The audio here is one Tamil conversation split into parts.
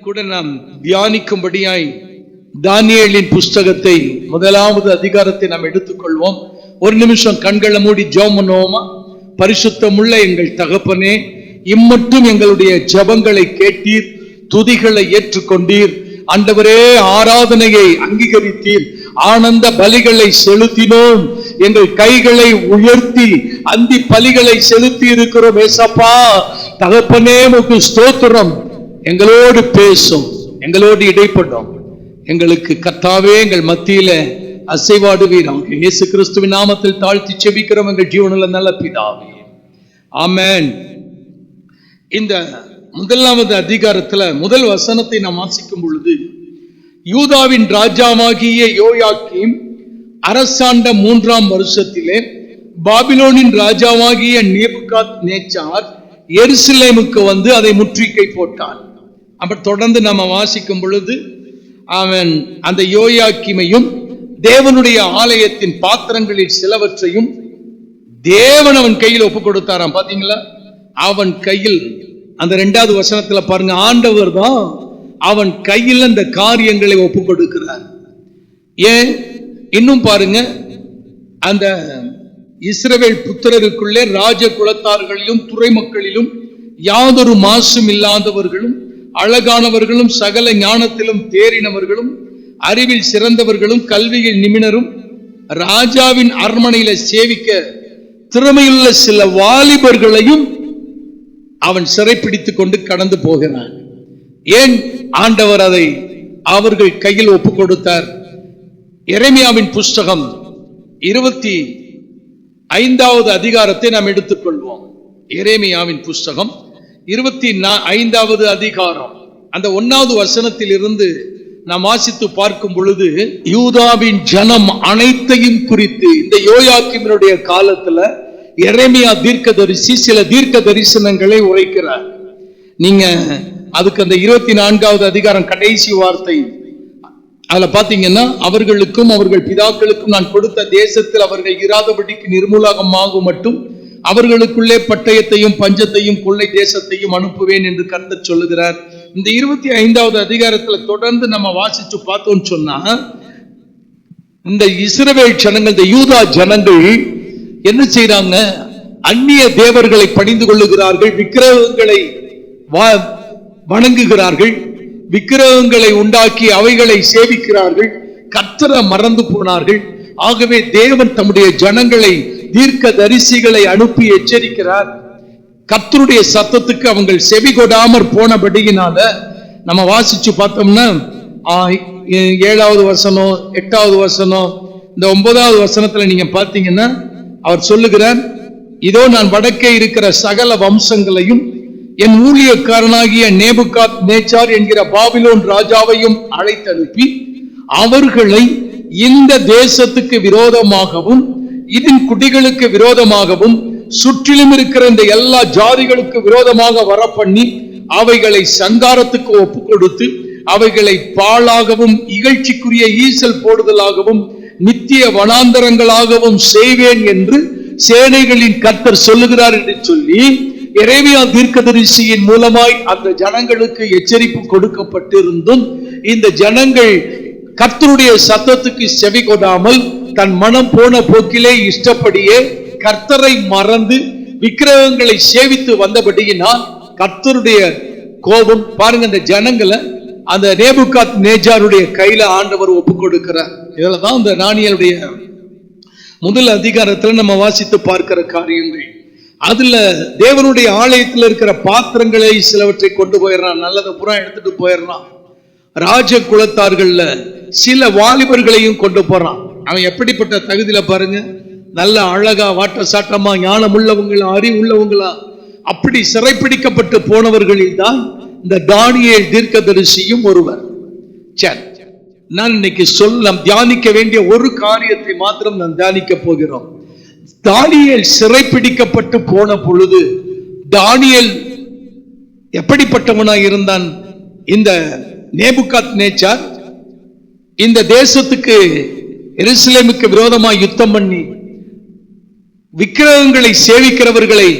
கூட நாம் தியானிக்கும்படியாய் தானியேலின் புஸ்தகத்தை 1வது அதிகாரத்தை நாம் எடுத்துக்கொள்வோம். ஒரு நிமிஷம் கண்களை மூடி ஜெபம் பண்ணுவோமா? பரிசுத்தமுள்ள எங்கள் தகப்பனே, இம்மட்டும் எங்களுடைய ஜெபங்களை கேட்டீர், துதிகளை ஏற்றுக்கொண்டீர். ஆண்டவரே, ஆராதனையை அங்கீகரித்தீர், ஆனந்த பலிகளை செலுத்தினோம், எங்கள் கைகளை உயர்த்தி அந்தி பலிகளை செலுத்தி இருக்கிறோம். ஏசப்பா தகப்பனே, உமக்கு ஸ்தோத்திரம். எங்களோடு பேசும், எங்களோடு இடைப்படும், எங்களுக்கு கர்த்தாவே எங்கள் மத்தியில அசைவாடுவீர். இயேசு கிறிஸ்துவின் நாமத்தில் தாழ்த்தி செபிக்கிறோம் எங்கள் ஜீவனுள்ள நல்ல பிதாவே, ஆமென். இந்த 1வது அதிகாரத்துல முதல் வசனத்தை நாம் வாசிக்கும் பொழுது, யூதாவின் ராஜாவாகிய யோயாக்கீம் அரசாண்ட 3ஆம் வருஷத்திலே பாபிலோனின் ராஜாவாகிய நேபுகாத்நேச்சார் எருசலேமுக்கு வந்து அதை முற்றுகை போட்டான். அப்ப தொடர்ந்து நம்ம வாசிக்கும் பொழுது, அவன் அந்த யோயாக்கீமையும் தேவனுடைய ஆலயத்தின் பாத்திரங்களில் சிலவற்றையும் தேவன் அவன் கையில் ஒப்பு கொடுத்தாராம். பாத்தீங்களா? அவன் கையில், அந்த 2வது வசனத்துல பாருங்க, ஆண்டவர் தான் அவன் கையில் அந்த காரியங்களை ஒப்பு கொடுக்கிறார். ஏன்? இன்னும் பாருங்க, அந்த இஸ்ரவேல் புத்திரருக்குள்ளே ராஜ குலத்தார்களிலும் துறை மக்களிலும் யாதொரு மாசும் இல்லாதவர்களும் அழகானவர்களும் சகல ஞானத்திலும் தேறினவர்களும் அறிவில் சிறந்தவர்களும் கல்வியில் நிமிணரும் ராஜாவின் அரண்மனையில சேவிக்க திறமையுள்ள சில வாலிபர்களையும் அவன் சிறைப்பிடித்துக் கொண்டு கடந்து போகிறான். ஏன்? ஆண்டவர் அதை அவர்கள் கையில் ஒப்பு கொடுத்தார். எரேமியாவின் புஸ்தகம் 25வது அதிகாரத்தை நாம் எடுத்துக்கொள்வோம். எரேமியாவின் புஸ்தகம் 25வது அதிகாரம், அந்த 1வது வசனத்தில் இருந்து நாம் வாசித்து பார்க்கும் பொழுது, யூதாவின் ஜனம் அனைத்தையும் குறித்து இந்த யோயாக்கீமினுடைய காலத்துல எரேமியா தீர்க்கதரிசி சில தீர்க்க தரிசனங்களை உரைக்கிறார். நீங்க அதுக்கு அந்த 24வது அதிகாரம் கடைசி வார்த்தை அதுல பாத்தீங்கன்னா, அவர்களுக்கும் அவர்கள் பிதாக்களுக்கும் நான் கொடுத்த தேசத்தில் அவர்கள் இராதபடிக்கு நிர்மூலமாகும் மட்டும் அவர்களுக்குள்ளே பட்டயத்தையும் பஞ்சத்தையும் கொள்ளை தேசத்தையும் அனுப்புவேன் என்று கர்த்தர் சொல்லுகிறார். இந்த 25வது அதிகாரத்துல தொடர்ந்து நம்ம வாசிச்சு பார்த்தோம்னு சொன்னா, இந்த இஸ்ரவேல் ஜனங்கள், இந்த யூதா ஜனங்கள் என்ன செய்யறாங்க? அந்நிய தேவர்களை பணிந்து கொள்ளுகிறார்கள், விக்கிரகங்களை வணங்குகிறார்கள், விக்கிரகங்களை உண்டாக்கி அவைகளை சேவிக்கிறார்கள், கர்த்தரை மறந்து போனார்கள். ஆகவே தேவன் தம்முடைய ஜனங்களை தீர்க்க தரிசிகளை அனுப்பி எச்சரிக்கிறார். கர்த்தருடைய சத்தத்துக்கு அவங்க செவி கொடாமற் போனபடியினால நம்ம வாசிச்சு பார்த்தோம்னா, 7வது வசனம் 8வது வசனம் இந்த 9வது வசனத்துல நீங்க பாத்தீங்கன்னா, அவர் சொல்லுகிறார், இதோ நான் வடக்கே இருக்கிற சகல வம்சங்களையும் என் ஊழியக்காரனாகிய நேபுகாத்நேச்சார் என்கிற பாபிலோன் ராஜாவையும் அழைத்தனுப்பி அவர்களை இந்த தேசத்துக்கு விரோதமாகவும் இதன் குடிகளுக்கு விரோதமாகவும் சுற்றிலும் இருக்கிற இந்த எல்லா ஜாதிகளுக்கு விரோதமாக வரப்பண்ணி அவைகளை சங்காரத்துக்கு ஒப்பு கொடுத்து அவைகளை பாழாகவும் இகழ்ச்சிக்குரிய ஈசல் போடுதலாகவும் நித்திய வனாந்தரங்களாகவும் செய்வேன் என்று சேனைகளின் கர்த்தர் சொல்லுகிறார் என்று சொல்லி எரேமியா தீர்க்கதரிசியின் மூலமாய் அந்த ஜனங்களுக்கு எச்சரிப்பு கொடுக்கப்பட்டிருந்தும் இந்த ஜனங்கள் கர்த்தருடைய சத்தத்துக்கு செவி கொடாமல் தன் மனம் போன போக்கிலே இஷ்டப்படியே கர்த்தரை மறந்து விக்கிரகங்களை சேவித்து வந்தபடியினால் கர்த்தருடைய கோபம் பாருங்க, இந்த ஜனங்களை அந்த நேபுகாத்நேச்சாருடைய கையில ஆண்டவர் ஒப்பு கொடுக்கிறார். இதுலதான் இந்த தானியேலுடைய முதல் அதிகாரத்துல நம்ம வாசித்து பார்க்கிற காரியங்கள். அதுல தேவனுடைய ஆலயத்தில் இருக்கிற பாத்திரங்களை சிலவற்றை கொண்டு போயிடறான், நல்லதை புறம் எடுத்துட்டு போயிடறான். ராஜ குலத்தார்கள்ல சில வாலிபர்களையும் கொண்டு போறான். அவன் எப்படிப்பட்ட தகுதியில பாருங்க, நல்ல அழகா வாட்ட சாட்டமா ஞானம் உள்ளவங்களா அறிவு உள்ளவங்களா அப்படி சிறைப்பிடிக்கப்பட்டு போனவர்களில் தான் இந்த தானியேல் தீர்க்கதரிசியும் ஒருவர். சரி, நான் இன்னைக்கு நாம் தியானிக்க வேண்டிய ஒரு காரியத்தை மாத்திரம் நான் தியானிக்க போகிறோம். தானியேல் சிறைப்பிடிக்கப்பட்டு போன பொழுது தானியேல் எப்படிப்பட்டவனாய் இருந்தான்? இந்த நேபுகாத்நேச்சார் இந்த தேசத்துக்கு எருசலேமுக்கு விரோதமாய் யுத்தம் பண்ணி விக்கிரகங்களை சேவிக்கிறவர்களை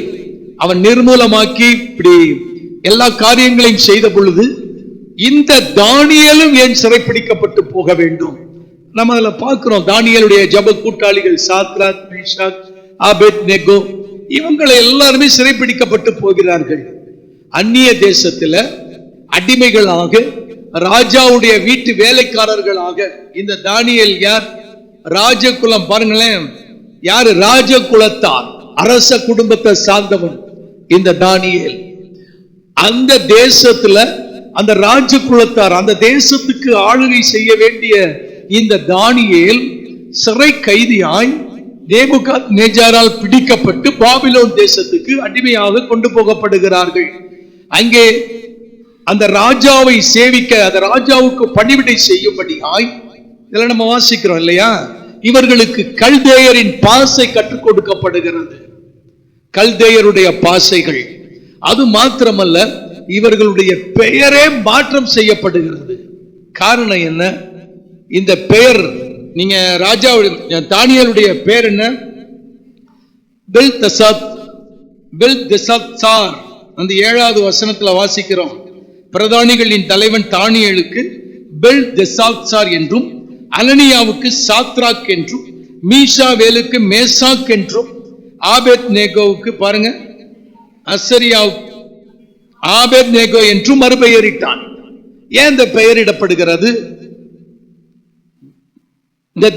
அவன் நிர்மூலமாக்கி இப்படி எல்லா காரியங்களையும் செய்த பொழுது இந்த தானியேலும் ஏன் சிறைப்பிடிக்கப்பட்டு போக வேண்டும்? நம்ம அதுல பார்க்கிறோம், தானியேலுடைய ஜப கூட்டாளிகள் சாத்ராக், மேஷாக், ஆபேத்நேகோ இவங்களை எல்லாருமே சிறைப்பிடிக்கப்பட்டு போகிறார்கள். அந்நிய தேசத்துல அடிமைகளாக, ராஜாவுடைய வீட்டு வேலைக்காரர்களாக. இந்த தானியேல் யார்? ராஜகுலம். பாருங்களேன், யாரு? ராஜகுலத்தார், அரச குடும்பத்தை சார்ந்தவன் இந்த தானியேல். அந்த தேசத்துல அந்த ராஜகுலத்தார், அந்த தேசத்துக்கு ஆளுகை செய்ய வேண்டிய இந்த தானியேல் சிறை கைதியாய் நேபுகாத்நேச்சாரால் பிடிக்கப்பட்டு பாபிலோன் தேசத்துக்கு அடிமையாக கொண்டு போகப்படுகிறார்கள். அங்கே அந்த ராஜாவை சேவிக்க, அந்த ராஜாவுக்கு பணிவிடை செய்யும்படியாய், இதெல்லாம் நம்ம வாசிக்கிறோம் இல்லையா, இவர்களுக்கு கல்தேயரின் பாசை கற்றுக் கொடுக்கப்படுகிறது. கல்தேயருடைய பாசைகள். அது மாத்திரமல்ல, இவர்களுடைய பெயரே மாற்றம் செய்யப்படுகிறது. காரணம் என்ன? இந்த பெயர், நீங்க ராஜாவுடைய தானியேலுடைய பெயர் என்ன? பெல்தெசாத்சார். அந்த 7வது வசனத்துல வாசிக்கிறோம், பிரதானிகளின் தலைவன் தானியேலுக்கு பெல்தெசாத்சார் என்றும், அனனியாவுக்கு சாத்ராக் என்றும், மீஷாவேலுக்கு மேசாக் என்றும், ஆபேத்நேகோவுக்கு பாருங்க அசரியாவுக்கு ஆபேத்நேகோ என்றும் மறுபெயரிட்டான். ஏன் இந்த பெயரிடப்படுகிறது? இந்த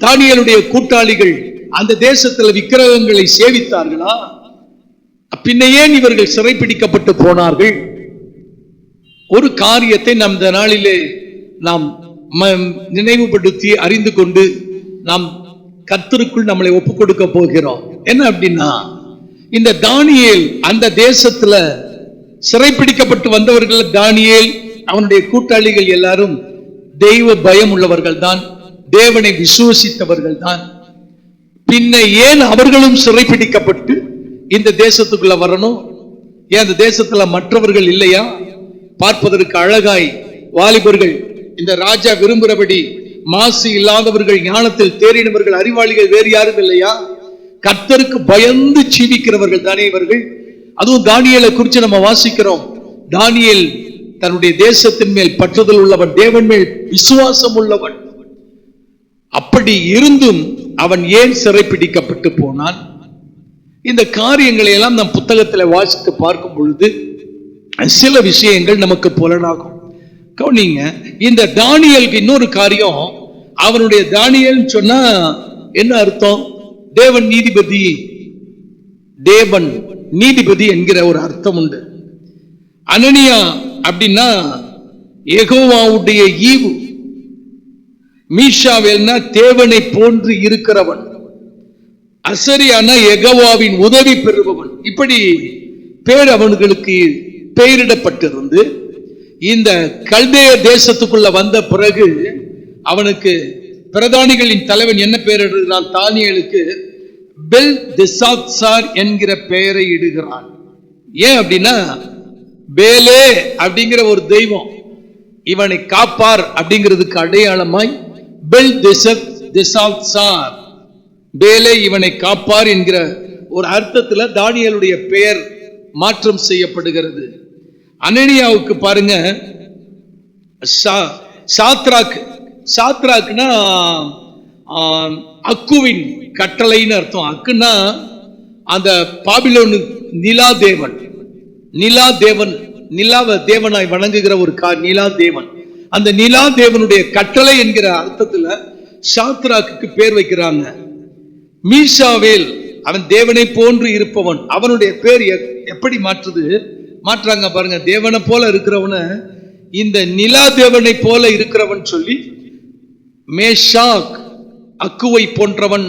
தானியேலுடைய கூட்டாளிகள் அந்த தேசத்தில் விக்கிரகங்களை சேவித்தார்களா? பின்ன ஏன் இவர்கள் சிறைப்பிடிக்கப்பட்டு போனார்கள்? ஒரு காரியத்தை நம் இந்த நாளிலே நாம் நினைவுபடுத்தி அறிந்து கொண்டு நாம் கர்த்தருக்குள் நம்மளை ஒப்புக் கொடுக்க போகிறோம். என்ன அப்படின்னா, இந்த தானியேல் அந்த தேசத்துல சிறைப்பிடிக்கப்பட்டு வந்தவர்கள். தானியேல் அவனுடைய கூட்டாளிகள் எல்லாரும் தெய்வ பயம் உள்ளவர்கள் தான், தேவனை விசுவசித்தவர்கள் தான். பின்ன ஏன் அவர்களும் சிறைப்பிடிக்கப்பட்டு இந்த தேசத்துக்குள்ள வரணும்? ஏன் அந்த தேசத்துல மற்றவர்கள் இல்லையா? பார்ப்பதற்கு அழகாய் வாலிபர்கள், இந்த ராஜா விரும்புகிறபடி மாசு இல்லாதவர்கள், ஞானத்தில் தேறினவர்கள், அறிவாளிகள் வேறு யாரும் இல்லையா? கர்த்தருக்கு பயந்து ஜீவிக்கிறவர்கள் தானே இவர்கள். அதுவும் தானியேலை குறித்து நம்ம வாசிக்கிறோம். தானியேல் தன்னுடைய தேசத்தின் மேல் பற்றுதல் உள்ளவன், தேவன் மேல் விசுவாசம் உள்ளவன். அப்படி இருந்தும் அவன் ஏன் சிறைப்பிடிக்கப்பட்டு போனான்? இந்த காரியங்களை எல்லாம் நம் புத்தகத்தில் வாசித்து பார்க்கும் பொழுது சில விஷயங்கள் நமக்கு புலனாகும். கவனிங்க, இந்த தானியேலுக்கு இன்னொரு காரியம். அவனுடைய தானியேல் சொன்னா என்ன அர்த்தம்? தேவன் நீதிபதி, தேவன் நீதிபதி என்கிற ஒரு அர்த்தம் உண்டு. அனனியா அப்படின்னா யெகோவாவுடைய ஈவு, மீஷாவேல்னா தேவனை போன்று இருக்கிறவன், அசரியானா யெகோவாவின் உதவி பெறுபவன். இப்படி பேர் அவனுக்கு பெயரிடப்பட்டிருந்து இந்த கல்தேய தேசத்துக்குள்ள வந்த பிறகு அவனுக்கு பிரதானிகளின் தலைவன் என்ன பெயர் இடுகிறான்? தானியேலுக்கு பெல்தெசாத்சார் என்கிற பெயரை இடுகிறான். ஏன் அப்படின்னா, பேலே அப்படிங்கிற ஒரு தெய்வம் இவனை காப்பார் அப்படிங்கிறதுக்கு அடையாளமாய் பெல்தெசாத்சார், பேலே இவனை காப்பார் என்கிற ஒரு அர்த்தத்துல தானியேலுடைய பெயர் மாற்றம் செய்யப்படுகிறது. அனனியாவுக்கு பாருங்க சாத்ராக். சாத்ராக்னா அக்குவின் கட்டளைன்னு அர்த்தம். அக்குன்னா அந்த பாபிலோனு நிலா தேவன், நிலா தேவன், நிலாவ தேவனாய் வணங்குகிற ஒரு நிலா தேவன். அந்த நிலா தேவனுடைய கட்டளை என்கிற அர்த்தத்துல சாத்ராக்கு பேர் வைக்கிறாங்க. மீஷாவேல் அவன் தேவனை போன்று இருப்பவன். அவனுடைய பேர் எப்படி மாற்றாங்க பாருங்க. தேவனை போல இருக்கிறவன இந்த நிலா தேவனை போல இருக்கிறவன் சொல்லி, மேஷாக் அக்குவை போன்றவன்,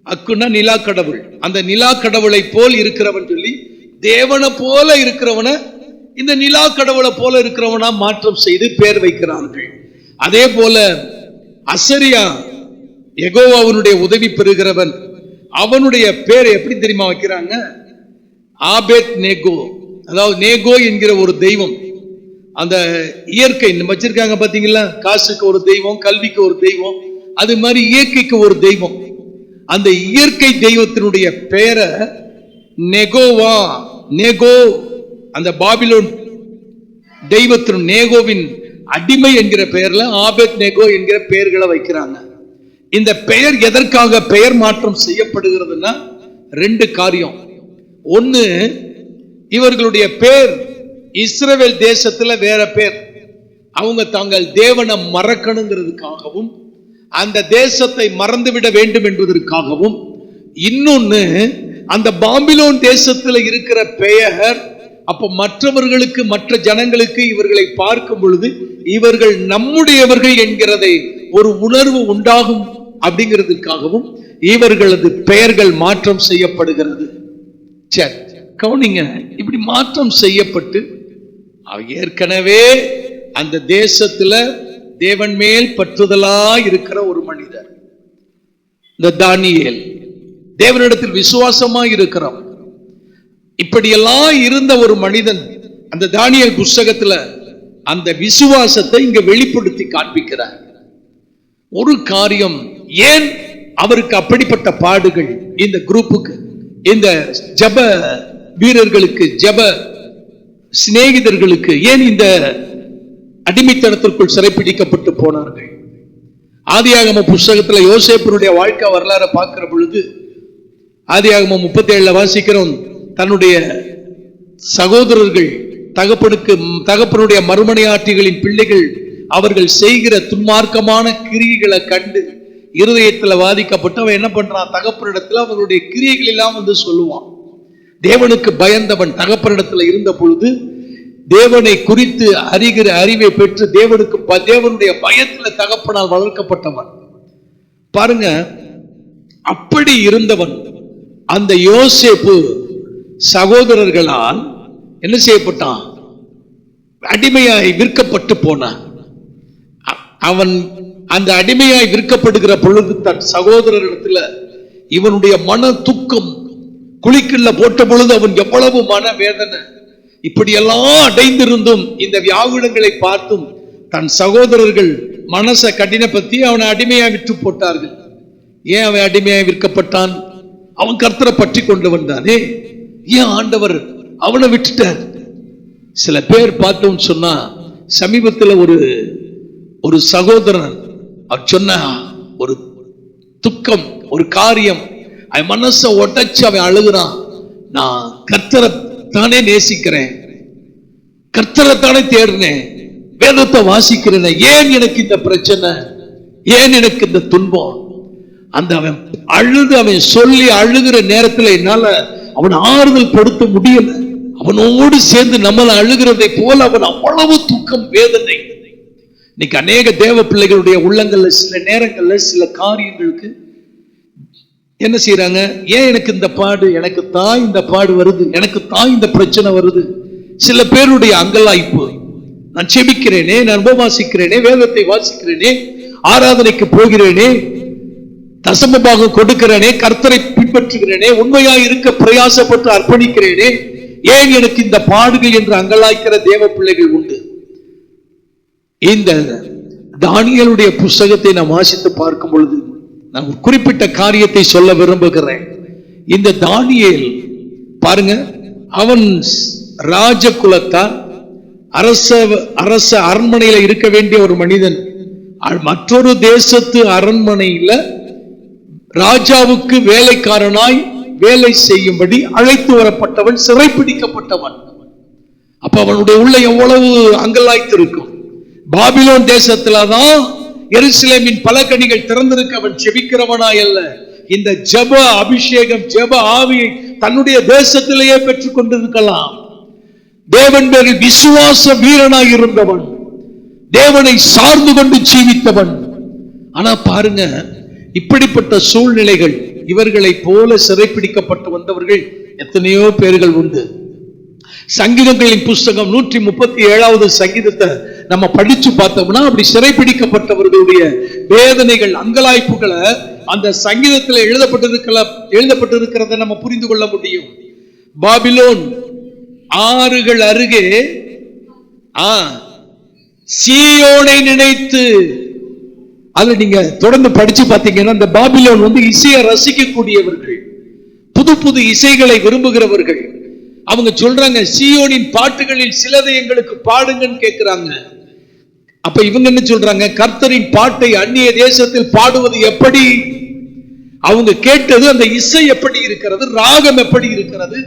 அக்குன்னா நிலா கடவுள், அந்த நிலா கடவுளை போல் இருக்கிறவன் சொல்லி தேவனை போல இருக்கிறவன இந்த நிலா கடவுளை போல இருக்கிறவனா மாற்றம் செய்து பேர் வைக்கிறார்கள். அதே போல அசரியா யெகோவாவுடைய உதவி பெறுகிறவன், அவனுடைய பேரை எப்படி தெரியுமா வைக்கிறாங்க? ஆபேத்நேகோ. அதாவது நேகோ என்கிற ஒரு தெய்வம். அந்த இயற்கை வச்சிருக்காங்க பாத்தீங்களா, காசுக்கு ஒரு தெய்வம், கல்விக்கு ஒரு தெய்வம், அது மாதிரி இயற்கைக்கு ஒரு தெய்வம். அந்த இயற்கை தெய்வத்தினுடைய பெயரை நெகோவா, நெகோ, அந்த பாபிலோன் தெய்வத்தின் நேகோவின் அடிமை என்கிற பெயர்ல ஆபேத் நேகோ என்கிற பெயர்களை வைக்கிறாங்க. இந்த பெயர் எதற்காக பெயர் மாற்றம் செய்யப்படுகிறதுனா ரெண்டு காரியம். ஒன்னு, இவர்களுடைய பேர் இஸ்ரவேல் தேசத்துல வேற பேர், அவங்க தாங்கள் தேவனை மறக்கணுங்கிறதுக்காகவும் அந்த தேசத்தை மறந்துவிட வேண்டும் என்பதற்காகவும், இன்னொன்னு அந்த பாபிலோன் தேசத்துல இருக்கிற பெயர் அப்ப மற்றவர்களுக்கு மற்ற ஜனங்களுக்கு இவர்களை பார்க்கும் பொழுது இவர்கள் நம்முடையவர்கள் என்கிறதை ஒரு உணர்வு உண்டாகும் அப்படிங்கிறதுக்காகவும் இவர்களது பெயர்கள் மாற்றம் செய்யப்படுகிறது. சரி, கவனிங்க, இப்படி மாற்றம் செய்யப்பட்டு ஏற்கனவே அந்த தேசத்துல தேவன் மேல் பற்றுதலா இருக்கிற ஒரு மனிதர் இந்த தானியேல், தேவனிடத்தில் விசுவாசமா இருக்கிறவன், இப்படியெல்லாம் இருந்த ஒரு மனிதன் அந்த தானியேல் புஸ்தகத்துல அந்த விசுவாசத்தை இங்க வெளிப்படுத்தி காண்பிக்கிறார். ஒரு காரியம், ஏன் அவருக்கு அப்படிப்பட்ட பாடுகள், இந்த குரூப்புக்கு, இந்த ஜப வீரர்களுக்கு, ஜப சிநேகிதர்களுக்கு ஏன் இந்த அடிமைத்தனத்திற்குள் சிறைப்பிடிக்கப்பட்டு போனார்கள்? ஆதியாகம புஸ்தகத்துல யோசேப்பினுடைய வாழ்க்கை வரலாறு பார்க்கிற பொழுது ஆதியாகமம் 37 வாசிக்கிறோம். தன்னுடைய சகோதரர்கள், தகப்பனுடைய மறுமனையாட்டிகளின் பிள்ளைகள் அவர்கள் செய்கிற துன்மார்க்கமான கிரியைகளை கண்டு இருதயத்துல வாதிக்கப்பட்டு அவன் என்ன பண்றான், தகப்பனிடத்துல அவனுடைய கிரியைகள் எல்லாம் வந்து சொல்லுவான். தேவனுக்கு பயந்தவன் தகப்பனிடத்துல இருந்த பொழுது தேவனை குறித்து அறிகிற அறிவை பெற்று தேவனுடைய பயத்துல தகப்பனால் வளர்க்கப்பட்டவன். பாருங்க, அப்படி இருந்தவன் அந்த யோசேப்பு சகோதரர்களால் என்ன செய்யப்பட்டான், அடிமையாய் விற்கப்பட்டு போனான். அவன் அந்த அடிமையாய் விற்கப்படுகிற பொழுது தன் சகோதரரிடத்துல இவனுடைய மன துக்கம், குழிக்குள்ள போட்ட பொழுது அவன் எவ்வளவு மன வேதனை, இப்படியெல்லாம் அடைந்திருந்தும் இந்த வியாகுலங்களை பார்த்தும் தன் சகோதரர்கள் மனசை கடினப்படுத்தி அவனை அடிமையாய் விற்று போட்டார்கள். ஏன் அவன் அடிமையாய் விற்கப்பட்டான்? அவன் கர்த்தரை பற்றி கொண்டு வந்தானே, ஏன் ஆண்டவர் அவனை விட்டுட்டார்? சில பேர் பார்த்தோம் சொன்னா, சமீபத்தில் ஒரு சகோதரன் அவர் சொன்ன ஒரு துக்கம், ஒரு காரியம், அவன் மனசை உடைச்சு அவன் அழுகிறான். நான் கர்த்தரை தானே நேசிக்கிறேன், கர்த்தரை தானே தேடுறேன், வேதத்தை வாசிக்கிறேன், ஏன் எனக்கு இந்த பிரச்சனை, ஏன் எனக்கு இந்த துன்பம்? அந்த அவன் அழுது அவன் சொல்லி அழுகிற நேரத்தில் என்னால அவன் ஆறுதல் படுத்த முடியல. அவனோடு சேர்ந்து நம்மள அழுகிறதை போல அவன் அவ்வளவு துக்கம், வேதனை. இன்னைக்கு அநேக தேவ பிள்ளைகளுடைய உள்ளங்கள்ல சில நேரங்கள்ல சில காரியங்களுக்கு என்ன செய்யறாங்க, ஏன் எனக்கு இந்த பாடு, எனக்கு தான் இந்த பாடு வருது, எனக்கு தான் இந்த பிரச்சனை வருது. சில பேருடைய அங்கலாய்ப்பு, நான் செபிக்கிறேனே, நான் உபவாசிக்கிறேனே, வேதத்தை வாசிக்கிறேனே, ஆராதனைக்கு போகிறேனே, தசமபாகம் கொடுக்கிறேனே, கர்த்தரை பின்பற்றுகிறேனே, உண்மையாய் இருக்க பிரயாசப்பட்டு அர்ப்பணிக்கிறேனே, ஏன் எனக்கு இந்த பாடுகள் என்று அங்கலாய்க்கிற தேவ பிள்ளைகள் உண்டு. இந்த தானியேலுடைய புஸ்தகத்தை நாம் வாசித்து பார்க்கும் பொழுது நான் ஒரு குறிப்பிட்ட காரியத்தை சொல்ல விரும்புகிறேன். இந்த தானியேல் பாருங்க, அவன் ராஜகுலத்தார், அரச அரண்மனையில இருக்க வேண்டிய ஒரு மனிதன். மற்றொரு தேசத்து அரண்மனையில ராஜாவுக்கு வேலைக்காரனாய் வேலை செய்யும்படி அழைத்து வரப்பட்டவன், சிறைப்பிடிக்கப்பட்டவன். அப்ப அவனுடைய உள்ள எவ்வளவு அங்கலாய்த்து இருக்கும். பாபிலோன் தேசத்துலதான் எருசலேமின் பலகணிகள் திறந்திருக்க அவன் செபிக்கிறவனாய் அல்ல, இந்த ஜப அபிஷேகம், ஜப ஆவியை தன்னுடைய தேசத்திலேயே பெற்றுக் கொண்டிருக்கலாம். தேவன் பேரில் விசுவாச வீரனாய் இருந்தவன், தேவனை சார்ந்து கொண்டு ஜீவித்தவன். ஆனா பாருங்க, இப்படிப்பட்ட சூழ்நிலைகள், இவர்களை போல சிறைப்பிடிக்கப்பட்டு வந்தவர்கள் எத்தனையோ பேர்கள் உண்டு. சங்கீதங்களின் புஸ்தகம் 137வது சங்கீதத்தை நம்ம படிச்சு பார்த்தோம்னா, அப்படி சிறைப்பிடிக்கப்பட்டவர்களுடைய வேதனைகள், அங்கலாய்ப்புகளை அந்த சங்கீதத்தில் எழுதப்பட்டிருக்கிறத நம்ம புரிந்து கொள்ள முடியும். பாபிலோன் ஆறுகள் அருகே சீயோனை நினைத்து, அது நீங்க தொடர்ந்து படிச்சு பார்த்தீங்கன்னா, இந்த பாபிலோன் இசையை ரசிக்கக்கூடியவர்கள், புது புது இசைகளை விரும்புகிறவர்கள். அவங்க சொல்றாங்க, சீயோனின் பாட்டுகளில் சிலதை எங்களுக்கு பாடுங்கன்னு கேட்கிறாங்க. அப்ப இவங்க என்ன சொல்றாங்க, கர்த்தரின் பாட்டை அந்நிய தேசத்தில் பாடுவது எப்படி? அவங்க கேட்டது அந்த இசை எப்படி இருக்கிறது, ராகம் எப்படி இருக்கிறது,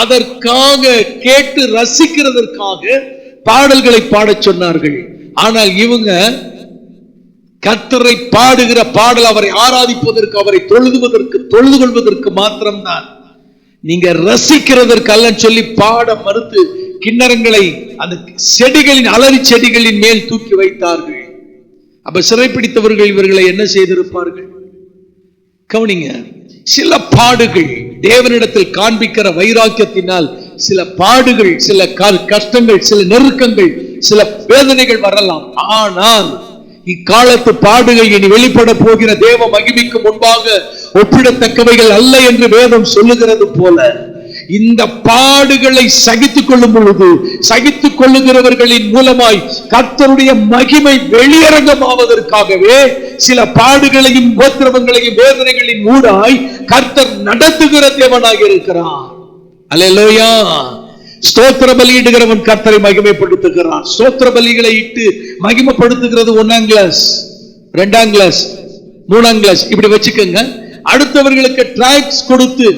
அதற்காக கேட்டு ரசிக்கிறதற்காக பாடல்களை பாடச் சொன்னார்கள். ஆனால் இவங்க கர்த்தரை பாடுகிற பாடல் அவரை ஆராதிப்பதற்கு, அவரை தொழுது கொள்வதற்கு மாத்திரம்தான். நீங்க ரசிக்கிறதற்கு அல்ல சொல்லி பாட மறுத்து கிண்ணறங்களை அந்த செடிகளின் அலறி செடிகளின் மேல் தூக்கி வைத்தார்கள். அப்ப சிறைப்பிடித்தவர்கள் இவர்களை என்ன செய்திருப்பார்கள்? கவனிங்க, சில பாடுகள் தேவனிடத்தில் காண்பிக்கிற வைராக்கியத்தினால் சில பாடுகள், சில கஷ்டங்கள், சில நெருக்கங்கள், சில வேதனைகள் வரலாம். ஆனால் இக்காலத்து பாடுகள் இனி வெளிப்பட போகிற தேவ மகிமைக்கு முன்பாக ஒப்பிடத்தக்கவைகள் அல்ல என்று வேதம் சொல்லுகிறது போல, இந்த பாடுகளை சகித்துக் கொள்ளும் பொழுது சகித்துக் கொள்ளுகிறவர்களின் மூலமாய் கர்த்தருடைய மகிமை வெளியரங்கமாவதற்காகவே சில பாடுகளையும் உபத்திரவங்களையும் வேதனைகளின் ஊடாய் கர்த்தர் நடத்துகிற தேவனாக இருக்கிறார். அல்லேலூயா. ஸ்தோத்திர பலியிடுகிறவன் கர்த்தரை மகிமைப்படுத்துகிறான். ஸ்தோத்திர பலிகளை இட்டு மகிமைப்படுத்துகிறது 1ஆம் கிளாஸ், 2ஆம் கிளாஸ், 3ஆம் கிளாஸ், இப்படி வச்சுக்கோங்க. அடுத்தவர்களுக்கு டிராக்ஸ் கொடுத்து,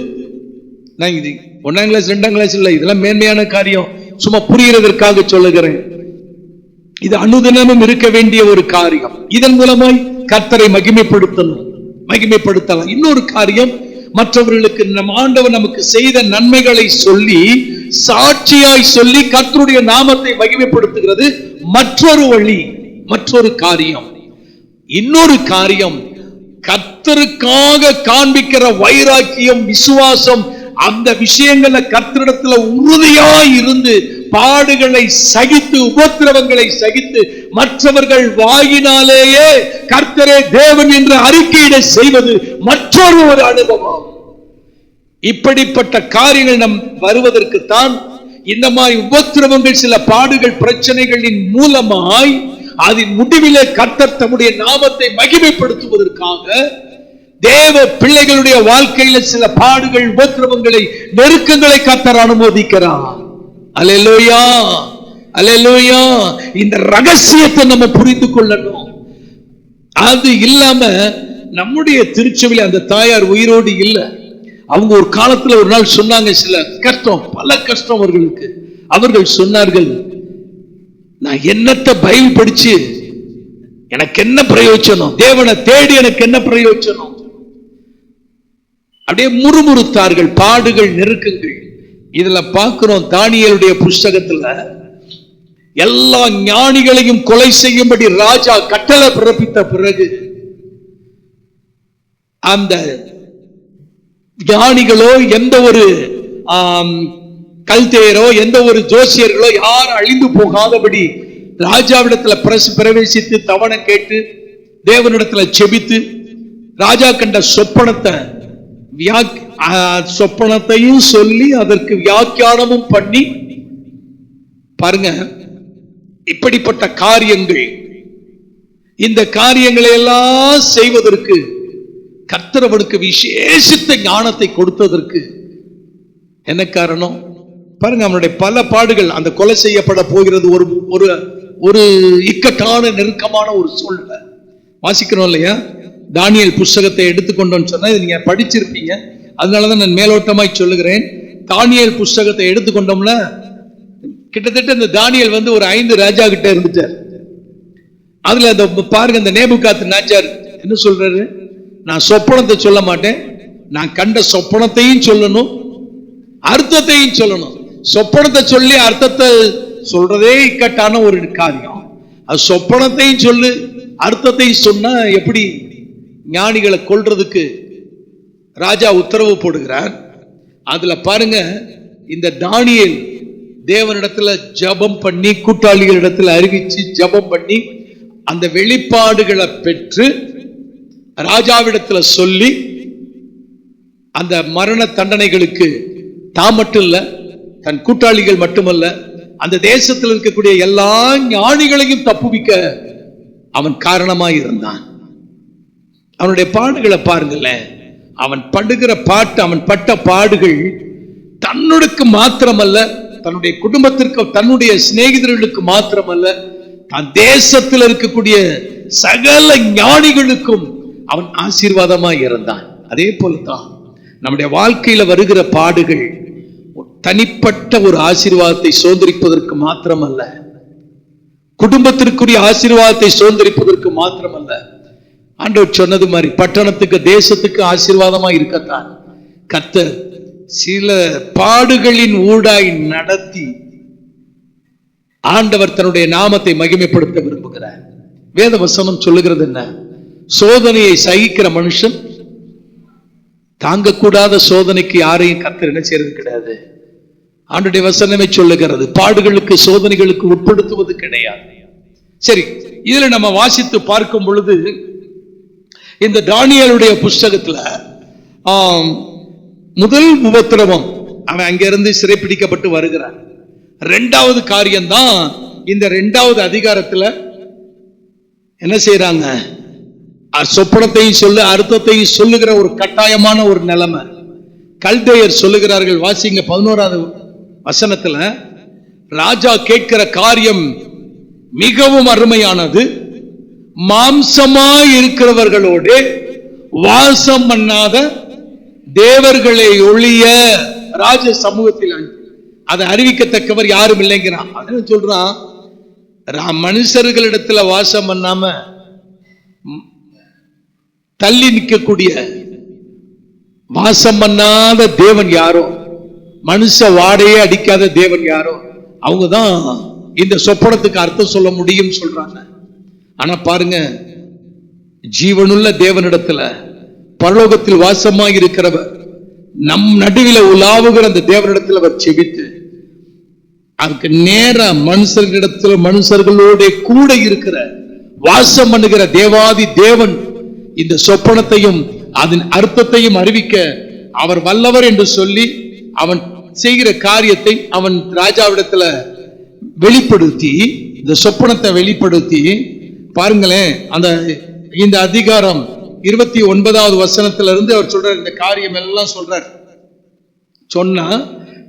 நான் இது 1ஆம் கிளாஸ் 2ஆம் கிளாஸ் இல்லை, இதெல்லாம் மேன்மையான காரியம், சும்மா புரிகிறதற்காக சொல்லுகிறேன். இது அனுதினமும் இருக்க வேண்டிய ஒரு காரியம். இதன் மூலமாய் கர்த்தரை மகிமைப்படுத்தலாம். இன்னொரு காரியம், மற்றவர்களுக்கு நம் ஆண்டவர் நமக்கு செய்த நன்மைகளை சொல்லி சாட்சியாய் சொல்லி கர்த்தருடைய நாமத்தை மகிமைப்படுத்துகிறது மற்றொரு வழி, மற்றொரு காரியம். இன்னொரு காரியம், கர்த்தருக்காக காண்பிக்கிற வைராக்கியம், விசுவாசம், அந்த விஷயங்கள்ல கர்த்தரிடத்துல உறுதியாய் இருந்து பாடுகளை சகித்து உபத்திரவங்களை சகித்து மற்றவர்கள் வாயினாலேயே கர்த்தரே தேவன் என்று அறிக்கையிட செய்வது மற்றொரு ஒரு அனுபவம். இப்படிப்பட்ட காரியங்கள் நம் வருவதற்குத்தான் இந்த மாதிரி உபத்திரவங்கள், சில பாடுகள், பிரச்சனைகளின் மூலமாய் அதன் முடிவிலே கர்த்தர் தம்முடைய நாமத்தை மகிமைப்படுத்துவதற்காக தேவ பிள்ளைகளுடைய வாழ்க்கையில சில பாடுகள், உபத்திரவங்களை, நெருக்கங்களை கர்த்தர் அனுமதிக்கிறார். அல்லேலூயா, அல்லேலூயா. இந்த ரகசியத்தை நம்ம புரிந்து கொள்ளணும். அது இல்லாம நம்முடைய திருச்சபையில் அந்த தாயார் உயிரோடு இல்லை. அவங்க ஒரு காலத்துல ஒரு நாள் சொன்னாங்க, சில கஷ்டம், பல கஷ்டம் அவர்களுக்கு. அவர்கள் சொன்னார்கள், நான் என்னத்தை பைபிள் படிச்சு எனக்கு என்ன பிரயோஜனம், தேவனை தேடி எனக்கு என்ன பிரயோஜனம்? அப்படியே முறுமுறுத்தார்கள். பாடுகள், நெருக்கங்கள். இதுல பார்க்கிறோம், தானியேலுடைய புஸ்தகத்துல எல்லா ஞானிகளையும் கொலை செய்யும்படி ராஜா கட்டளை பிறப்பித்த பிறகு அந்த ஞானிகளோ, எந்த ஒரு கல்தேயரோ, எந்த ஒரு ஜோசியர்களோ யாரும் அழிந்து போகாதபடி ராஜாவிடத்துல பிரவேசித்து தவணை கேட்டு தேவனிடத்துல செபித்து ராஜா கண்ட சொப்பனத்தையும் சொல்லி அதற்கு வியாக்கியானமும் பண்ணி, பாருங்க, இப்படிப்பட்ட காரியங்கள், இந்த காரியங்களை எல்லாம் செய்வதற்கு கர்த்தர் அவனுக்கு விசேஷித்த ஞானத்தை கொடுத்ததற்கு என்ன காரணம்? பாருங்க, அவனுடைய பல பாடுகள். அந்த கொலை செய்யப்பட போகிறது ஒரு இக்கட்டான நெருக்கமான ஒரு சூழ்நிலை. வாசிக்கிறோம் இல்லையா? தானியேல் புஸ்தகத்தை எடுத்துக்கொண்டோன்னு சொன்னா நீங்க படிச்சிருப்பீங்க, அதனாலதான் நான் மேலோட்டமாய் சொல்லுகிறேன். தானியேல் புஸ்தகத்தை எடுத்துக்கொண்டோம்னா கிட்டத்தட்ட இந்த தானியேல் ஒரு 5 ராஜா கிட்ட இருந்துட்டார். அதுல அந்த பாருங்க, இந்த நேபுகாத் நேச்சார் என்ன சொல்றாரு? நான் சொப்பனத்தை சொல்ல மாட்டேன், நான் கண்ட சொப்பனத்தையும் சொல்லணும், அர்த்தத்தையும் சொல்லணும். சொப்பனத்தை சொல்லி அர்த்தத்தை சொல்றதே இக்கட்டான ஒரு காரியம். அது சொப்பனத்தையும் சொல்லு, அர்த்தத்தையும் சொன்னா எப்படி? ஞானிகளை கொல்றதுக்கு ராஜா உத்தரவு போடுகிறார். அதுல பாருங்க, இந்த தானியேல் தேவனிடத்துல ஜபம் பண்ணி, கூட்டாளிகளிடத்துல அறிவிச்சு ஜபம் பண்ணி அந்த வெளிப்பாடுகளை பெற்று ராஜாவிடத்துல சொல்லி அந்த மரண தண்டனைகளுக்கு தான் மட்டும் இல்ல, தன் கூட்டாளிகள் மட்டுமல்ல, அந்த தேசத்தில் இருக்கக்கூடிய எல்லா ஞானிகளையும் தப்புவிக்க அவன் காரணமாய் இருந்தான். அவனுடைய பாடுகளை பாருங்களேன். அவன் படுகிற பாட்டு, அவன் பட்ட பாடுகள் தன்னுக்கு மாத்திரமல்ல, தன்னுடைய குடும்பத்திற்கு, தன்னுடைய சிநேகிதர்களுக்கு மாத்திரமல்ல, தன் தேசத்தில் இருக்கக்கூடிய சகல ஞானிகளுக்கும் அவன் ஆசீர்வாதமாய் இருந்தான். அதே போலதான் நம்முடைய வாழ்க்கையில வருகிற பாடுகள் தனிப்பட்ட ஒரு ஆசீர்வாதத்தை சுதந்திரிப்பதற்கு மாத்திரமல்ல, குடும்பத்திற்குரிய ஆசீர்வாதத்தை சுதந்திரிப்பதற்கு மாத்திரமல்ல, ஆண்டவர் சொன்னது மாதிரி பட்டணத்துக்கு, தேசத்துக்கு ஆசீர்வாதமா இருக்கத்தான் கர்த்தர் சில பாடுகளின் ஊடாய் நடத்தி ஆண்டவர் தன்னுடைய நாமத்தை மகிமைப்படுத்த விரும்புகிறார். வேத வசனம் சொல்லுகிறது என்ன? சோதனையை சகிக்கிற மனுஷன் தாங்கக்கூடாத சோதனைக்கு யாரையும் கர்த்தர் என்ன செய்யறது கிடையாது. ஆண்டுடைய வசனமே சொல்லுகிறது, பாடுகளுக்கு சோதனைகளுக்கு உட்படுத்துவது கிடையாது. சரி, இதுல நம்ம வாசித்து பார்க்கும் பொழுது இந்த தானியேலுடைய புஸ்தகத்துல முதல் உபத்திரவம், அவன் அங்கிருந்து சிறைப்பிடிக்கப்பட்டு வருகிறான். இரண்டாவது காரியம்தான் இந்த இரண்டாவது அதிகாரத்துல என்ன செய்யறாங்க, சொப்பனத்தையும் சொல்லு அர்த்தத்தையும் சொல்லுகிற ஒரு கட்டாயமான ஒரு நிலைமை. கல்தேயர் சொல்லுகிறார்கள், வாசிங்க 11வது வசனத்துல, ராஜா கேட்கிற காரியம் மிகவும் அருமையானது, மாம்சமாய் இருக்கிறவர்களோடு வாசம் பண்ணாத தேவர்களை ஒழிய ராஜ சமூகத்தில் அதை அறிவிக்கத்தக்கவர் யாரும் இல்லைங்கிறான். அதான் சொல்றான், மனுஷர்களிடத்துல வாசம் பண்ணாம தள்ளி நிற்கக்கூடிய வாசம் பண்ணாத தேவன் யாரோ, மனுஷ வாடையே அடிக்காத தேவன் யாரோ, அவங்கதான் இந்த சொப்பனத்துக்கு அர்த்தம் சொல்ல முடியும் சொல்றாங்க. ஆனா பாருங்க, ஜீவனுள்ள தேவனிடத்துல, பரலோகத்தில் வாசமாக இருக்கிறவர், நம் நடுவில உலாவுகிற அந்த தேவனிடத்தில் அவர் செபித்து அதுக்கு நேர மனுஷர்களிடத்துல, மனுஷர்களோட கூட இருக்கிற வாசம் பண்ணுகிற தேவாதி தேவன் இந்த சொப்பனத்தையும் அதன் அர்த்தத்தையும் அறிவிக்க அவர் வல்லவர் என்று சொல்லி அவன் செய்கிற காரியத்தை அவன் ராஜாவிடத்துல வெளிப்படுத்தி, இந்த சொப்பனத்தை வெளிப்படுத்தி பாருங்களேன். அந்த இந்த அதிகாரம் 29வது வசனத்திலிருந்து அவர் சொல்றார், இந்த காரியம் எல்லாம் சொல்றார். சொன்னா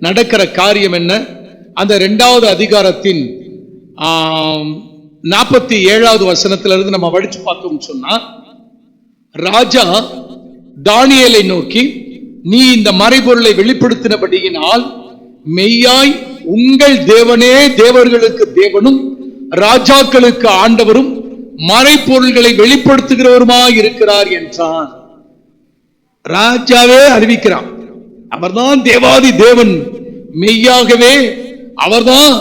நடக்கிற காரியம் என்ன? அந்த 2வது அதிகாரத்தின் 47வது வசனத்திலிருந்து நம்ம படிச்சு பார்த்தோம் சொன்னா, ராஜா தானியேலை நோக்கி, நீ இந்த மறைபொருளை வெளிப்படுத்தினபடியினால் மெய்யாய் உங்கள் தேவனே தேவர்களுக்கு தேவனும் ராஜாக்களுக்கு ஆண்டவரும் மறைபொருள்களை வெளிப்படுத்துகிறவருமாய் இருக்கிறார் என்றான். ராஜாவே அறிவிக்கிறான், அவர்தான் தேவாதி தேவன், மெய்யாகவே அவர்தான்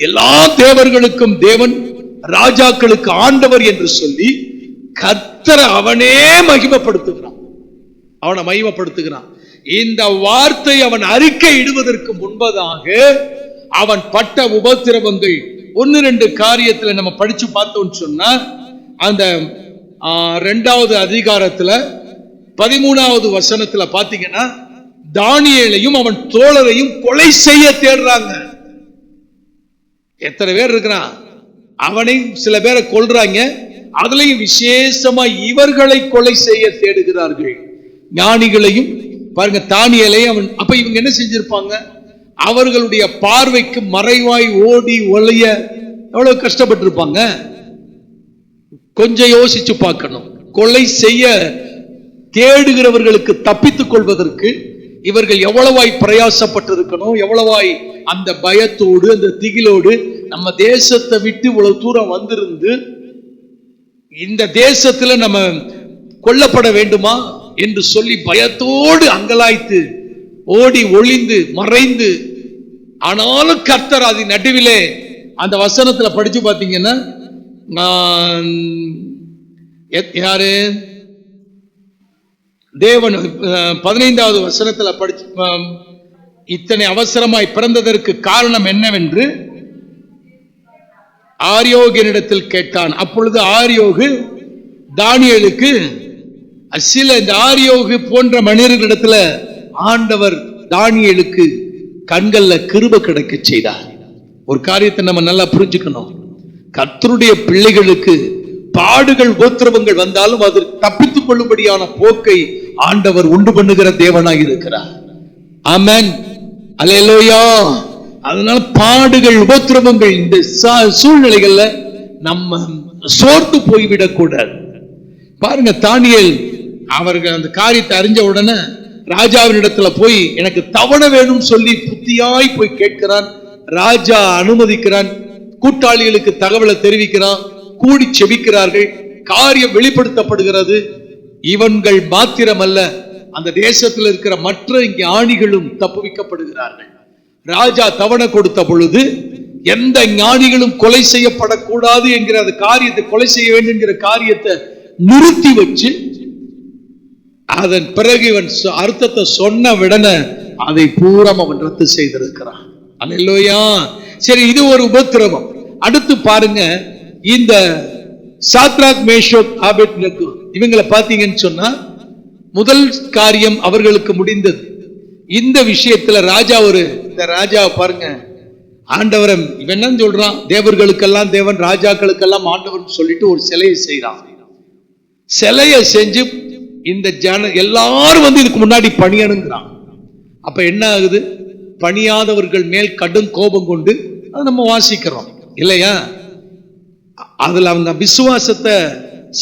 எல்லா தேவர்களுக்கும் தேவன், ராஜாக்களுக்கு ஆண்டவர் என்று சொல்லி கர்த்தர் அவனே மகிமைப்படுத்துகிறான். அவனை மகிமைப்படுத்துகிறான். இந்த வார்த்தை அவன் அறிக்கை இடுவதற்கு முன்பதாக அவன் பட்ட உபத்திரவங்கள் 1-2 காரியத்துல நம்ம படிச்சு பார்த்தோம்னு சொன்னா, அந்த 2வது அதிகாரத்துல 13வது வசனத்துல பாத்தீங்கன்னா, தானியேலையும் அவன் தோழரையும் கொலை செய்ய தேடுறாங்க. எத்தனை பேர் இருக்கிறான்? அவனையும் சில பேரை கொல்றாங்க, அதுலயும் விசேஷமா இவர்களை கொலை செய்ய தேடுகிறார்கள். ஞானிகளையும் பாருங்க, தானியேலையும் அவன். அப்ப இவங்க என்ன செஞ்சிருப்பாங்க? அவர்களுடைய பார்வைக்கு மறைவாய் ஓடி ஒளிய எவ்வளவு கஷ்டப்பட்டு இருப்பாங்க. கொஞ்சம் யோசிச்சு பார்க்கணும். கொலை செய்ய தேடுகிறவர்களுக்கு தப்பித்துக் கொள்வதற்கு இவர்கள் எவ்வளவாய் பிரயாசப்பட்டிருக்கணும், எவ்வளவாய் அந்த பயத்தோடு அந்த திகிலோடு நம்ம தேசத்தை விட்டு இவ்வளவு தூரம் வந்திருந்து இந்த தேசத்துல நம்ம கொல்லப்பட வேண்டுமா என்று சொல்லி பயத்தோடு அங்கலாய்த்து ஓடி ஒளிந்து மறைந்து. ஆனாலும் கர்த்தர் அது நடுவிலே அந்த வசனத்துல படிச்சு பாத்தீங்கன்னா, யாரு தேவன் 15வது வசனத்துல படிச்சு, இத்தனை அவசரமாய் பிறந்ததற்கு காரணம் என்னவென்று ஆரியோகினிடத்தில் கேட்டான். அப்பொழுது ஆரியோகு தானியேலுக்கு சில இந்த ஆரியோகு போன்ற மனிதர்களிடத்துல ஆண்டவர் தானியேலுக்கு கண்கள்ல கிருபை கிடைக்க செய்தார். ஒரு காரியத்தை நம்ம நல்லா புரிஞ்சுக்கணும். கர்த்தருடைய பிள்ளைகளுக்கு பாடுகள் உபத்திரவங்கள் வந்தாலும் அது தப்பித்துக் கொள்ளும்படியான போக்கை ஆண்டவர் உண்டு பண்ணுகிற தேவனாய் இருக்கிறார். ஆமென். அல்லேலூயா. அதனால பாடுகள், உபத்திரவங்கள், இந்த சூழ்நிலைகள்ல நம்ம சோர்ந்து போய்விடக் கூடாது. பாருங்க, தானியேல் அவர்கள் அந்த காரியத்தை அறிஞ்ச உடனே ராஜாவின் இடத்துல போய் எனக்கு தவணை வேணும் சொல்லி புத்தியாய் போய் கேட்கிறான். ராஜா அனுமதிக்கிறான். கூட்டாளிகளுக்கு தகவலை தெரிவிக்கிறான். கூடி செபிக்கிறார்கள். காரியம் வெளிப்படுத்தப்படுகிறது. இவன்கள் மாத்திரமல்ல, அந்த தேசத்தில் இருக்கிற மற்ற ஞானிகளும் தப்புவிக்கப்படுகிறார்கள். ராஜா தவணை கொடுத்த பொழுது எந்த ஞானிகளும் கொலை செய்யப்படக்கூடாது என்கிற அந்த காரியத்தை, கொலை செய்ய வேண்டும் என்கிற காரியத்தை நிறுத்தி வச்சு, அதன் பிறகு இவன் அர்த்தத்தை சொன்ன உடனே அதை பூரம் அவன் ரத்து செய்திருக்கிறான். அல்லேலூயா. சரி, இது ஒரு உபத்திரவம். அடுத்து பாருங்க, இந்த சாத்ராக், மேஷாக், ஆபேத்நேகோ இவங்களை பார்த்தீங்கன்னு சொன்னா முதல் காரியம் அவர்களுக்கு முடிந்தது. இந்த விஷயத்துல இந்த ராஜாவை பாருங்க, ஆண்டவரை இவன் என்ன சொல்றான், தேவர்களுக்கெல்லாம் தேவன், ராஜாக்களுக்கெல்லாம் ஆண்டவன் சொல்லிட்டு ஒரு சிலையை செய்யறான். சிலையை செஞ்சு இந்த எல்லாரும் வந்து இதுக்கு முன்னாடி பணியணுங்கிறான். அப்ப என்ன ஆகுது, பணியாதவர்கள் மேல் கடும் கோபம் கொண்டு, அதை நம்ம வாசிக்கிறோம் இல்லையா, அதுல அவங்க விசுவாசத்தை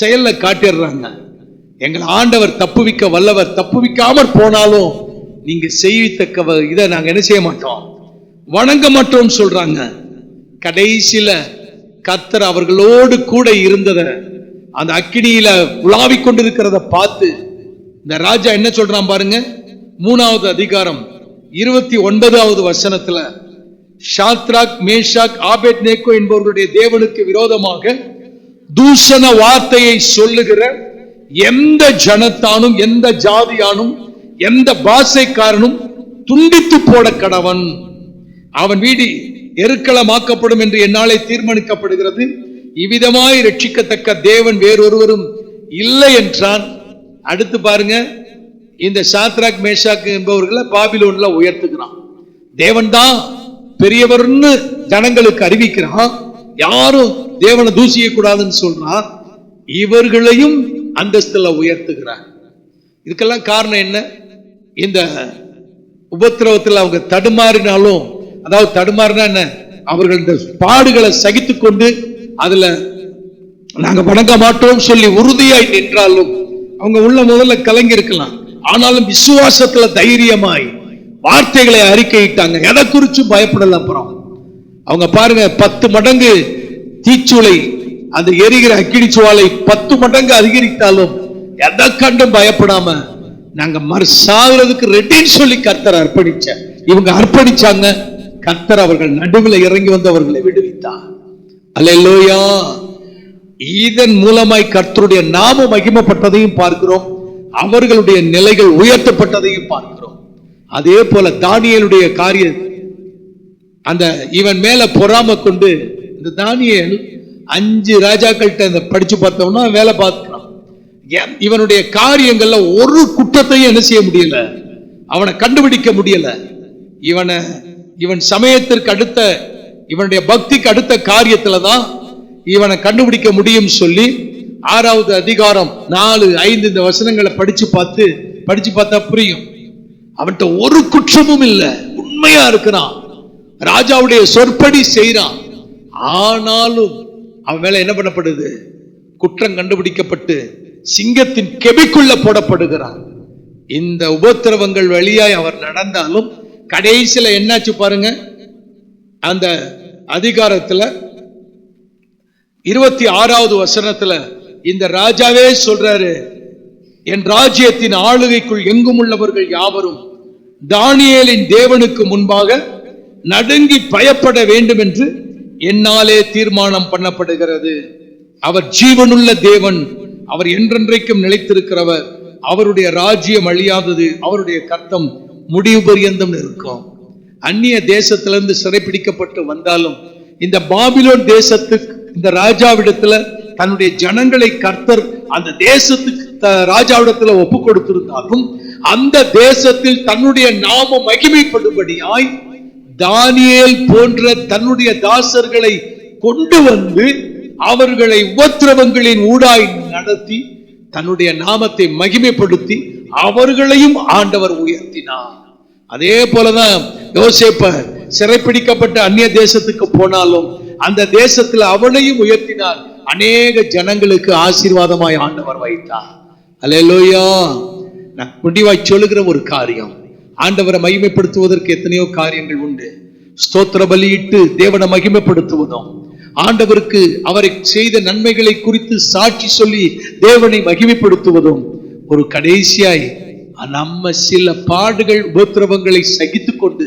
செயல்ல காட்டிடுறாங்க. எங்கள் ஆண்டவர் தப்புவிக்க வல்லவர், தப்புவிக்காமற் போனாலும் நீங்க செய்யத்தக்க இதை நாங்க என்ன செய்ய மாட்டோம், வணங்க மாட்டோம் சொல்றாங்க. கடைசியில கர்த்தர் அவர்களோடு கூட இருந்தத, அந்த அக்கினியில உலாவிக் கொண்டிருக்கிறத பார்த்து இந்த ராஜா என்ன சொல்றான் பாருங்க. 3வது அதிகாரம் 29வது வசனத்துல, சாத்ராக், மேஷாக், ஆபேத்நேகோ என்பவர்களுடைய தேவனுக்கு விரோதமாக தூஷண வார்த்தையை சொல்லுகிற எந்த ஜனத்தானும், எந்த ஜாதியானும், எந்த பாஷைக்காரனும் துண்டித்து போட கடவன். அவன் வீடு எருக்களமாக்கப்படும் என்று என்னாலே தீர்மானிக்கப்படுகிறது. இவ்விதமாய் ரட்சிக்கத்தக்க தேவன் வேறொருவரும் இல்லை என்றான். அடுத்து பாருங்க, இந்த சாத்ராக், மேஷாக் என்பவர்களை பாபிலோன்ல உயர்த்துகிறான். தேவன் தான் பெரியவர்னு ஜனங்களுக்கு அறிவிக்கிறான். யாரும் தேவனை தூசிக்க கூடாதுன்னு சொல்றான். இவர்களையும் அந்தஸ்துல உயர்த்துகிறார். இதுக்கெல்லாம் காரணம் என்ன, இந்த உபத்திரவத்தில் அவங்க தடுமாறினாலும், அதாவது தடுமாறினா என்ன, அவர்கள் இந்த பாடுகளை சகித்துக் கொண்டு அதுல நாங்க வணங்க மாட்டோம் சொல்லி உறுதியாய் நின்றாலும் அவங்க உள்ள முதல்ல கலங்கி இருக்கலாம். ஆனாலும் விசுவாசத்துல தைரியமாய் வார்த்தைகளை அறிக்கையிட்டாங்க. எதை குறிச்சும் பயப்படல. அப்புறம் அவங்க பாருங்க, 10 மடங்கு தீச்சுளை, அந்த எரிகிற அக்கினி சுவாலை 10 மடங்கு அதிகரித்தாலும் எதை கண்டும் பயப்படாம நாங்க சாகிறதுக்கு ரெடின்னு சொல்லி கர்த்தர் அர்ப்பணிச்ச. இவங்க அர்ப்பணிச்சாங்க. கர்த்தர் அவர்கள் நடுவில் இறங்கி வந்து அவர்களை விடுவித்தார். அல்லேலூயா. இதன் மூலமாய் கர்த்தருடைய நாமம் மகிமைப்பட்டதையும் பார்க்கிறோம். அவர்களுடைய நிலைகள் உயர்த்தப்பட்டதையும் பார்க்கிறோம். அதே போல தானியேலுடைய காரியம், அந்த இவன் மேல பொறாம கொண்டு இந்த தானியேல் 5 ராஜாக்கள்கிட்ட படிச்சு பார்த்தோம்னா வேலை பார்க்கிறான். இவனுடைய காரியங்கள்ல ஒரு குற்றத்தையும் என்ன செய்ய முடியல, அவனை கண்டுபிடிக்க முடியல. இவன் சமயத்திற்கு அடுத்த, இவனுடைய பக்திக்கு அடுத்த காரியத்துலதான் இவனை கண்டுபிடிக்க முடியும் சொல்லி 6வது அதிகாரம் 4, 5 இந்த வசனங்களை படிச்சு பார்த்தா புரியும். அவன்கிட்ட ஒரு குற்றமும் இல்லை, உண்மையா இருக்கிறான், ராஜாவுடைய சொற்படி செய்யறான். ஆனாலும் அவன் மேல என்ன பண்ணப்படுது, குற்றம் கண்டுபிடிக்கப்பட்டு சிங்கத்தின் கெபிக்குள்ள போடப்படுகிறான். இந்த உபத்திரவங்கள் வழியாய் அவர் நடந்தாலும் கடைசியில என்னாச்சு பாருங்க. அந்த அதிகாரத்துல 26வது வசனத்துல இந்த ராஜாவே சொல்றாரு, என் ராஜ்யத்தின் ஆளுகைக்குள் எங்கும் உள்ளவர்கள் யாவரும் தானியேலின் தேவனுக்கு முன்பாக நடுங்கி பயப்பட வேண்டும் என்று என்னாலே தீர்மானம் பண்ணப்படுகிறது. அவர் ஜீவனுள்ள தேவன், அவர் என்றென்றைக்கும் நிலைத்திருக்கிறவர், அவருடைய ராஜ்யம் அழியாதது, அவருடைய கர்த்தம் முடிவு பரியந்தம் இருக்கும். அந்நிய தேசத்திலிருந்து சிறைப்பிடிக்கப்பட்டு வந்தாலும் இந்த பாபிலோன் தேசத்துக்கு, இந்த ராஜாவிடத்துல தன்னுடைய ஜனங்களை கர்த்தர் அந்த தேசத்துக்கு ராஜாவிடத்துல ஒப்பு கொடுத்திருந்தாலும் அந்த தேசத்தில் தன்னுடைய நாமம் மகிமைப்படும்படியாய் தானியேல் போன்ற தன்னுடைய தாசர்களை கொண்டு வந்து அவர்களை உபத்திரவங்களின் ஊடாய் நடத்தி தன்னுடைய நாமத்தை மகிமைப்படுத்தி அவர்களையும் ஆண்டவர் உயர்த்தினார். அதே போலதான் யோசேப்ப சிறைப்பிடிக்கப்பட்ட அந்நிய தேசத்துக்கு போனாலும் அந்த தேசத்துல அவனையும் உயர்த்தினார். அநேக ஜனங்களுக்கு ஆசீர்வாதமாய் ஆண்டவர் வைத்தார். அல்லேலூயா. நான் முடிவாய் சொல்லுகிற ஒரு காரியம், ஆண்டவரை மகிமைப்படுத்துவதற்கு எத்தனையோ காரியங்கள் உண்டு. ஸ்தோத்திர பலியிட்டு தேவனை மகிமைப்படுத்துவதும், ஆண்டவருக்கு அவரை செய்த நன்மைகளை குறித்து சாட்சி சொல்லி தேவனை மகிமைப்படுத்துவதும், ஒரு கடைசியாய் நம்ம சில பாடுகள் உபத்திரவங்களை சகித்துக் கொண்டு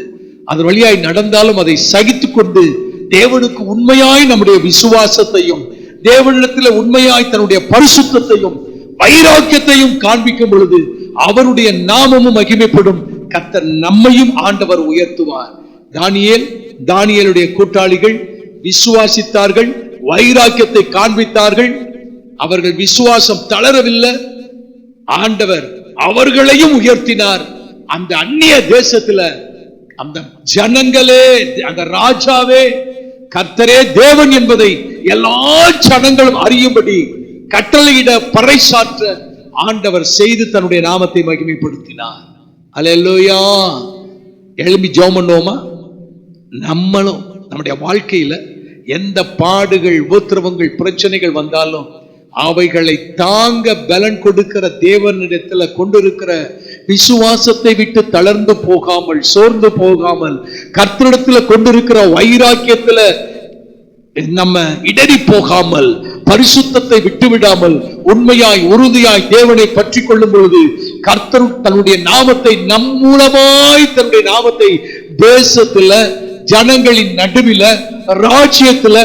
அதன் வழியாய் நடந்தாலும் அதை சகித்துக் கொண்டு தேவனுக்கு உண்மையாய் நம்முடைய விசுவாசத்தையும் தேவனிடத்தில் உண்மையாய் தன்னுடைய பரிசுத்தத்தையும் வைராக்கியத்தையும் காண்பிக்கும் பொழுது அவருடைய நாமமும் மகிமைப்படும். கர்த்தர் நம்மையும் ஆண்டவர் உயர்த்துவார். தானியேலுடைய கூட்டாளிகள் விசுவாசித்தார்கள், வைராக்கியத்தை காண்பித்தார்கள். அவர்கள் விசுவாசம் தளரவில்லை. ஆண்டவர் அவர்களையும் உயர்த்தினார். அந்த அந்நிய தேசத்துல அந்த ஜனங்களே, அந்த ராஜாவே கர்த்தரே தேவன் என்பதை எல்லா ஜனங்களும் அறியும்படி கட்டளையிட பறைசாற்ற ஆண்டவர் செய்து தன்னுடைய நாமத்தை மகிமைப்படுத்தினார். அல்லேலூயா. எழும்பி ஜெபம் பண்ணுவோமா? நம்மளும் நம்முடைய வாழ்க்கையில எந்த பாடுகள் உபத்திரவங்கள் பிரச்சனைகள் வந்தாலும் அவைகளை தாங்க பலன் கொடுக்கிற தேவனிடத்துல கொண்டிருக்கிற விசுவாசத்தை விட்டு தளர்ந்து போகாமல் சோர்ந்து போகாமல் கர்த்தரிடத்துல கொண்டிருக்கிற வைராக்கியத்துல நம்ம இடறி போகாமல் பரிசுத்தத்தை விட்டுவிடாமல் உண்மையாய் உறுதியாய் தேவனை பற்றி கொள்ளும் பொழுது கர்த்தர் தன்னுடைய நாமத்தை நம் மூலமாய் தன்னுடைய நாமத்தை தேசத்துல ஜனங்களின் நடுவில் ராஜ்யத்துல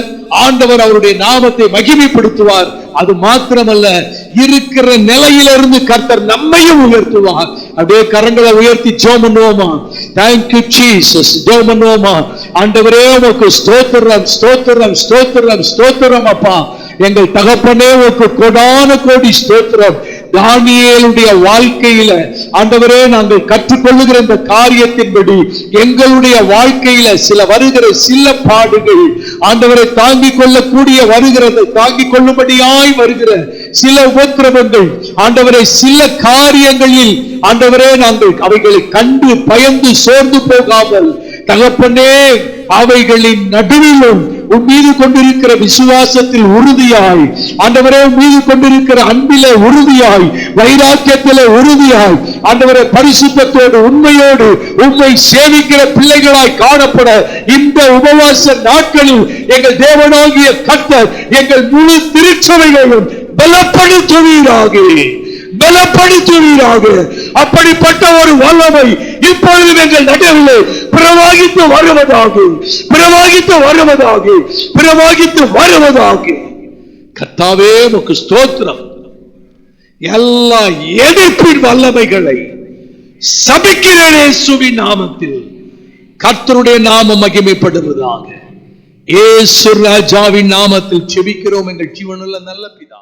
ஆண்டவர் அவருடைய நாமத்தை மகிமைப்படுத்துவார். அது மாத்திரமல்ல, இருக்கிற நிலையிலிருந்து கர்த்தர் நம்மையும் உயர்த்துவார். அப்படியே கரங்களை உயர்த்தி ஜெபம் பண்ணுவோமா? Thank you Jesus. ஜெபம் பண்ணுவோமா? ஆண்டவரே உமக்கு ஸ்தோத்திரம் ஸ்தோத்திரம் ஸ்தோத்திரம் ஸ்தோத்திரம் அப்பா. எங்கள் தகப்பனே உமக்கு கோடான கோடி ஸ்தோத்திரம். தானியேலுடைய வாழ்க்கையில ஆண்டவரே நாங்கள் கற்றுக்கொள்ளுகிற இந்த காரியத்தின்படி எங்களுடைய வாழ்க்கையில வருகிற சில பாடுகள் ஆண்டவரை தாங்கிக் கொள்ளக்கூடிய வருகிறது, தாங்கிக் கொள்ளும்படியாய் வருகிற சில உபத்திரவங்கள் ஆண்டவரை சில காரியங்களில் ஆண்டவரே நாங்கள் அவைகளை கண்டு பயந்து சோர்ந்து போகாமல் தகப்பனே அவைகளின் நடுவிலும் உன் மீது கொண்டிருக்கிற விசுவாசத்தில் உறுதியாய் ஆண்டவரே உன் மீது கொண்டிருக்கிற அன்பிலே உறுதியாய் வைராக்கியத்திலே உறுதியாய் ஆண்டவரே பரிசுத்தத்தோடு உண்மையோடு உம்மை சேவிக்கிற பிள்ளைகளாய் காணப்பட இந்த உபவாச நாட்களில் எங்கள் தேவனாகிய கர்த்தர் எங்கள் முழு திருச்சபைகளையும் பலப்படுத்துவீராக. அப்படிப்பட்ட ஒரு வல்லமை இப்பொழுது எங்கள் நடுவில் பிரவாகித்து வருவதாக. கர்த்தாவே உமக்கு ஸ்தோத்திரம். எல்லா எதிர்ப்பின் வல்லமைகளை சபிக்கிறேன் இயேசுவின் நாமத்தில். கர்த்தருடைய நாமம் மகிமைப்படுவதாக. இயேசு ராஜாவின் நாமத்தில் ஜெபிக்கிறோம் எங்கள் ஜீவனுள்ள நல்ல பிதா.